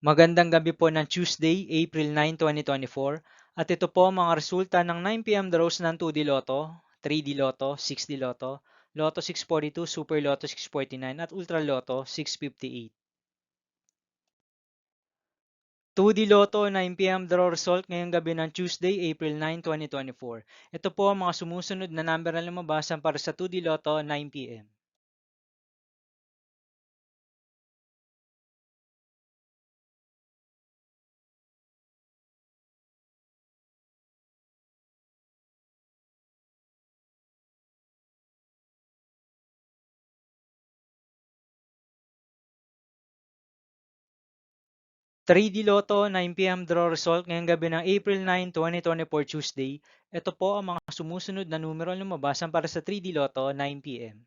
Magandang gabi po ng Tuesday, April 9, 2024. At ito po ang mga resulta ng 9 p.m. draws ng 2D Lotto, 3D Lotto, 6D Lotto, Lotto 642, Super Lotto 649 at Ultra Lotto 658. 2D Lotto 9 p.m. draw result ngayong gabi ng Tuesday, April 9, 2024. Ito po ang mga sumusunod na number na lumabasan para sa 2D Lotto 9 p.m. 3D Lotto 9 p.m. draw result ngayong gabi ng April 9, 2024 Tuesday. Ito po ang mga sumusunod na numero na lumabasan para sa 3D Lotto 9 p.m.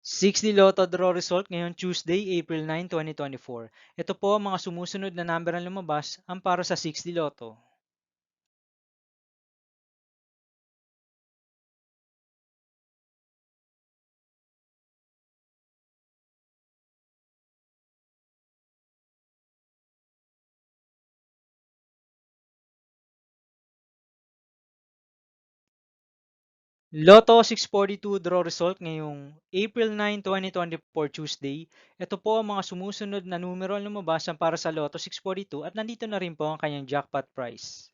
6D Lotto draw result ngayong Tuesday, April 9, 2024. Ito po ang mga sumusunod na number na lumabas ang para sa 6D Lotto. Lotto 642 draw result ngayong April 9, 2024 Tuesday. Ito po ang mga sumusunod na numero na lumabas ang para sa Lotto 642 at nandito na rin po ang kanyang jackpot price.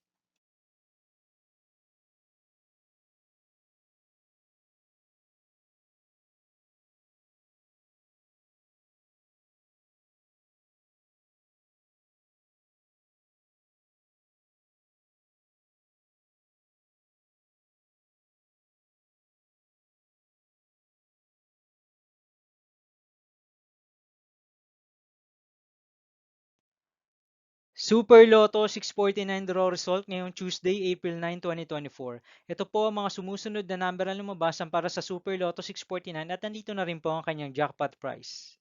Super Lotto 649 draw result ngayong Tuesday, April 9, 2024. Ito po ang mga sumusunod na number na lumabas ang para sa Super Lotto 649 at nandito na rin po ang kanyang jackpot price.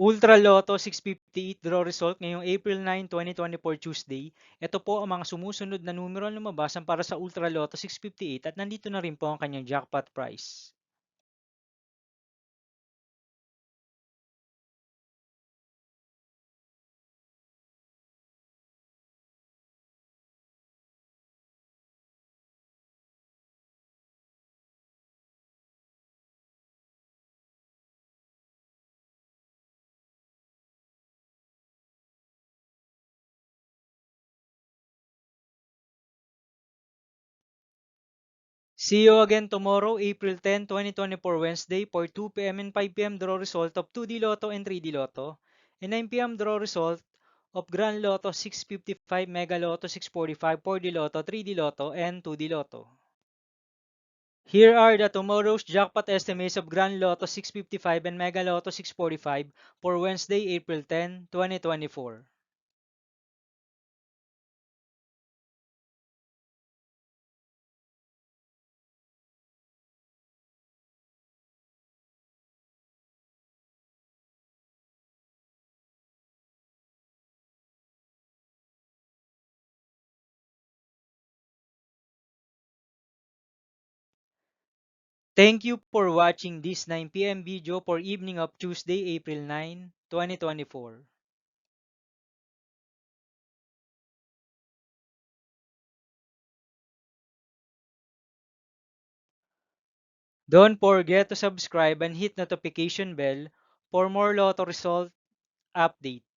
Ultra Lotto 658 draw result ngayong April 9, 2024 Tuesday. Ito po ang mga sumusunod na numero na lumabas ang para sa Ultra Lotto 658 at nandito na rin po ang kanyang jackpot price. See you again tomorrow, April 10, 2024 Wednesday for 2 p.m. and 5 p.m. draw result of 2D Lotto and 3D Lotto and 9 p.m. draw result of Grand Lotto 655, Mega Lotto 645, 4D Lotto, 3D Lotto, and 2D Lotto. Here are the tomorrow's jackpot estimates of Grand Lotto 655 and Mega Lotto 645 for Wednesday, April 10, 2024. Thank you for watching this 9 p.m. video for evening of Tuesday, April 9, 2024. Don't forget to subscribe and hit notification bell for more Lotto result update.